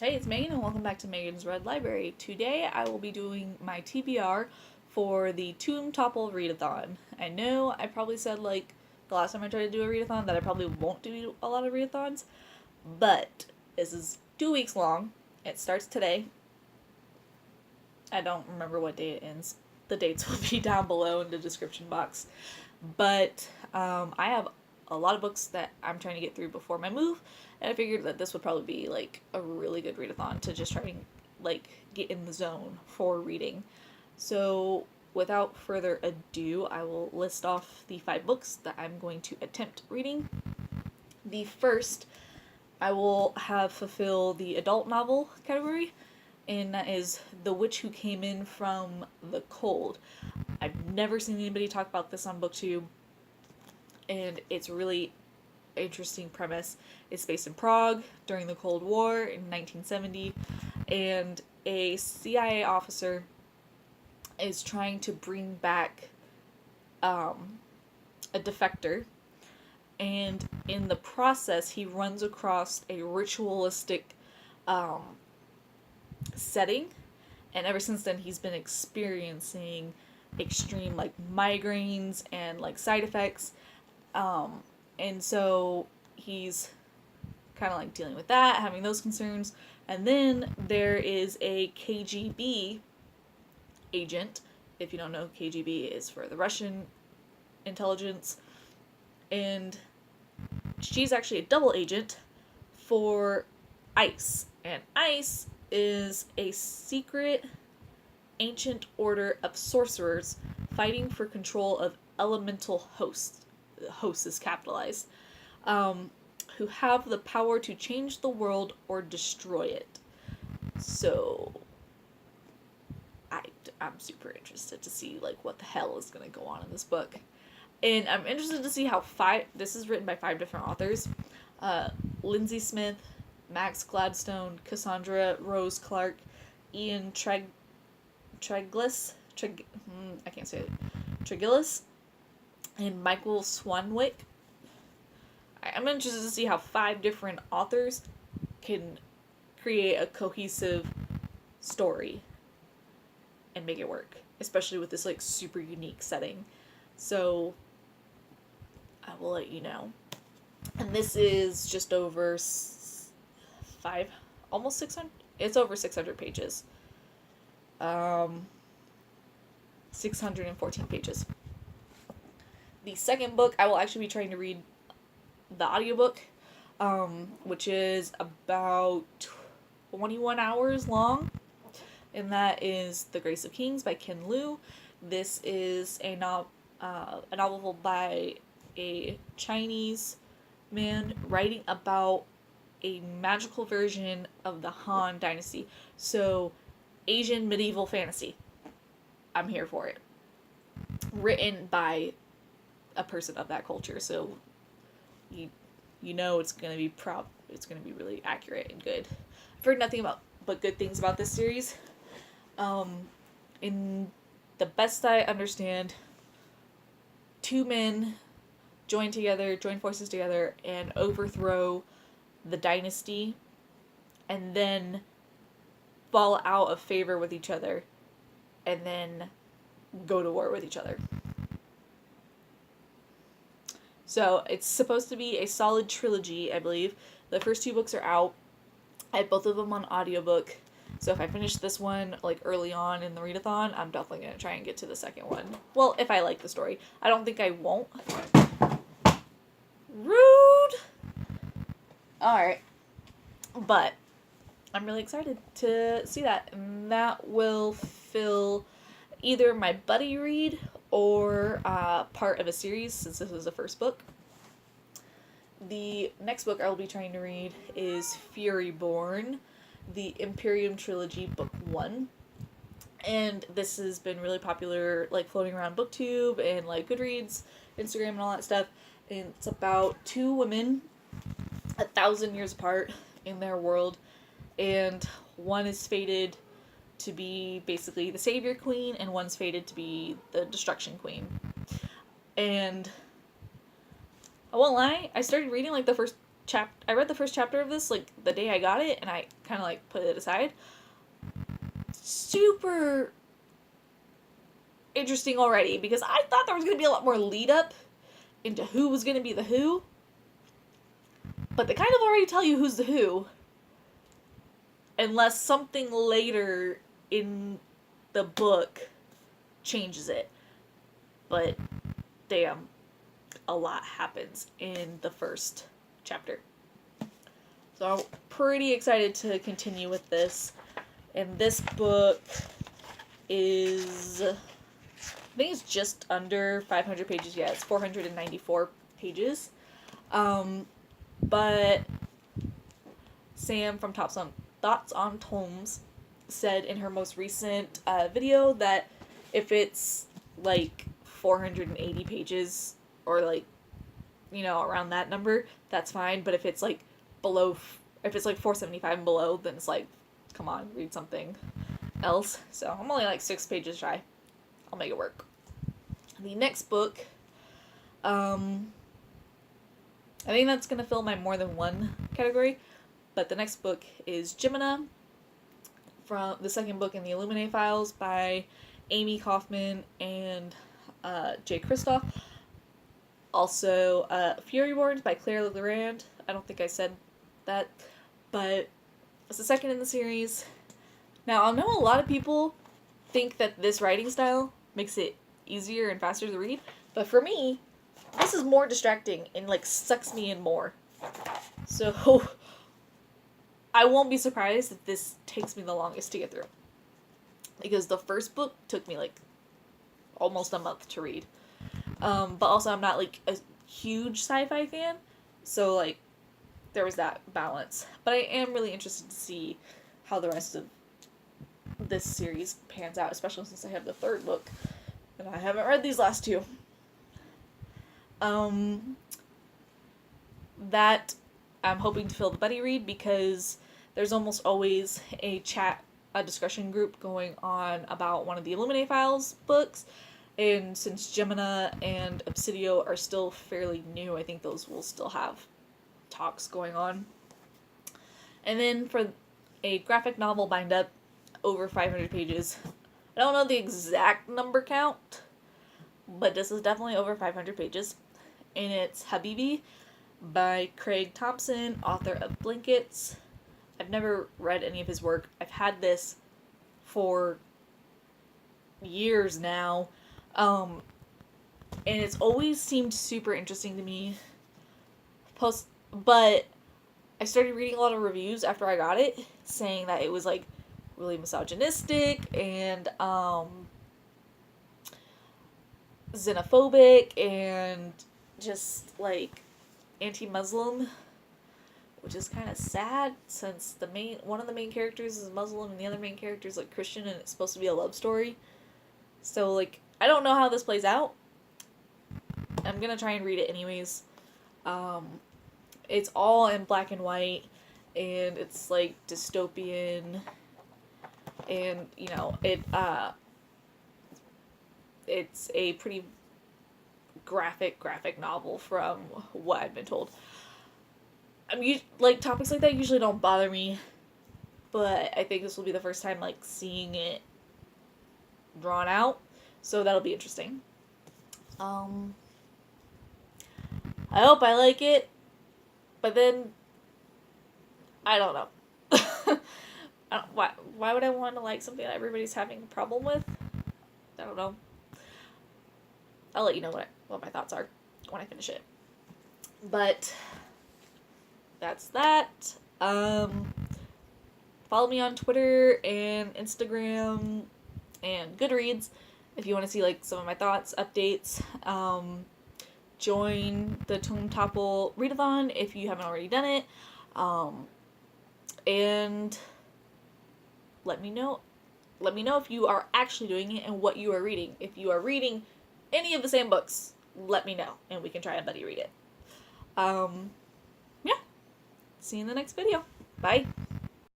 Hey, it's Megan and welcome back to Megan's Read Library. Today I will be doing my TBR for the TomeTopple Read-A-Thon. I know I probably said the last time I tried to do a readathon that I probably won't do a lot of readathons, but this is 2 weeks long. It starts today. I don't remember what day it ends. The dates will be down below in the description box. But I have a lot of books that I'm trying to get through before my move, and I figured that this would probably be a really good readathon to just try and get in the zone for reading. So without further ado, I will list off the 5 books that I'm going to attempt reading. The first, I will have fulfill the adult novel category, and that is The Witch Who Came In From the Cold. I've never seen anybody talk about this on BookTube, and it's a really interesting premise. It's based in Prague during the Cold War in 1970, and a CIA officer is trying to bring back a defector, and in the process he runs across a ritualistic setting, and ever since then he's been experiencing extreme migraines and side effects, and so he's kind of dealing with that, having those concerns. And then there is a KGB agent. If you don't know, KGB is for the Russian intelligence, and she's actually a double agent for ICE, and ICE is a secret ancient order of sorcerers fighting for control of elemental hosts. Host is capitalized, who have the power to change the world or destroy it. So I'm super interested to see what the hell is going to go on in this book, and I'm interested to see how this is written by 5 different authors: Lindsay Smith, Max Gladstone, Cassandra Rose Clark, Ian Tregillis, I can't say it, Tregillis, and Michael Swanwick. I'm interested to see how 5 different authors can create a cohesive story and make it work, especially with this super unique setting. So I will let you know. And this is just over 600. It's over 600 pages. 614 pages. The second book, I will actually be trying to read the audiobook, which is about 21 hours long, and that is The Grace of Kings by Ken Liu. This is a novel by a Chinese man writing about a magical version of the Han Dynasty. So, Asian medieval fantasy. I'm here for it. Written by a person of that culture, so you know it's gonna be proud. It's gonna be really accurate and good. I've heard nothing but good things about this series. In the best I understand, 2 men join forces together, and overthrow the dynasty, and then fall out of favor with each other, and then go to war with each other. So it's supposed to be a solid trilogy, I believe. The first 2 books are out. I have both of them on audiobook. So if I finish this one early on in the readathon, I'm definitely going to try and get to the second one. Well, if I like the story. I don't think I won't. Rude! Alright. But I'm really excited to see that. And that will fill either my buddy read or part of a series, since this is the first book. The next book I will be trying to read is Furyborn, the Imperium Trilogy, Book 1. And this has been really popular, floating around BookTube and Goodreads, Instagram, and all that stuff. And it's about 2 women 1,000 years apart in their world, and one is fated to be basically the savior queen, and one's fated to be the destruction queen. And I won't lie, I started reading the first I read the first chapter of this like the day I got it, and I kind of like put it aside. Super interesting already, because I thought there was going to be a lot more lead up into who was going to be the who, but they kind of already tell you who's the who, unless something later in the book changes it. But damn, a lot happens in the first chapter. So I'm pretty excited to continue with this. And this book is, I think it's just under 500 pages. Yeah, it's 494 pages. But Sam from Thoughts on Tomes said in her most recent video that if it's like 480 pages or like, you know, around that number, that's fine. But if it's like below, if it's like 475 and below, then it's like, come on, read something else. So I'm only like 6 pages shy. I'll make it work. The next book, I think that's gonna fill my more than one category, but the next book is Jemina, from the second book in the Illuminae Files by Amy Kaufman and Jay Kristoff. Also, Furyborn by Claire Legrand. I don't think I said that, but it's the second in the series. Now, I know a lot of people think that this writing style makes it easier and faster to read, but for me, this is more distracting and like sucks me in more. So I won't be surprised if this takes me the longest to get through, because the first book took me like almost a month to read. But also I'm not like a huge sci-fi fan, so like there was that balance. But I am really interested to see how the rest of this series pans out, especially since I have the third book and I haven't read these last two. That I'm hoping to fill the buddy read, because there's almost always a discussion group going on about one of the Illuminae Files books, and since Jemina and Obsidio are still fairly new, I think those will still have talks going on. And then for a graphic novel bind-up, over 500 pages. I don't know the exact number count, but this is definitely over 500 pages. And it's Habibi by Craig Thompson, author of Blankets. I've never read any of his work. I've had this for years now. And it's always seemed super interesting to me. But I started reading a lot of reviews after I got it, saying that it was like really misogynistic and xenophobic and just like anti-Muslim, which is kind of sad since one of the main characters is Muslim and the other main character is like Christian, and it's supposed to be a love story. So like I don't know how this plays out. I'm gonna try and read it anyways. It's all in black and white, and it's like dystopian, and you know it's a pretty graphic novel from what I've been told. Like topics like that usually don't bother me, but I think this will be the first time like seeing it drawn out, so that'll be interesting. I hope I like it, but then I don't know. Why would I want to like something that everybody's having a problem with? I don't know. I'll let you know what my thoughts are when I finish it. But that's that. Follow me on Twitter and Instagram and Goodreads if you want to see like some of my thoughts, updates. Join the TomeTopple Read-A-Thon if you haven't already done it. And let me know if you are actually doing it and what you are reading. If you are reading any of the same books, let me know and we can try and buddy read it. Yeah. See you in the next video. Bye.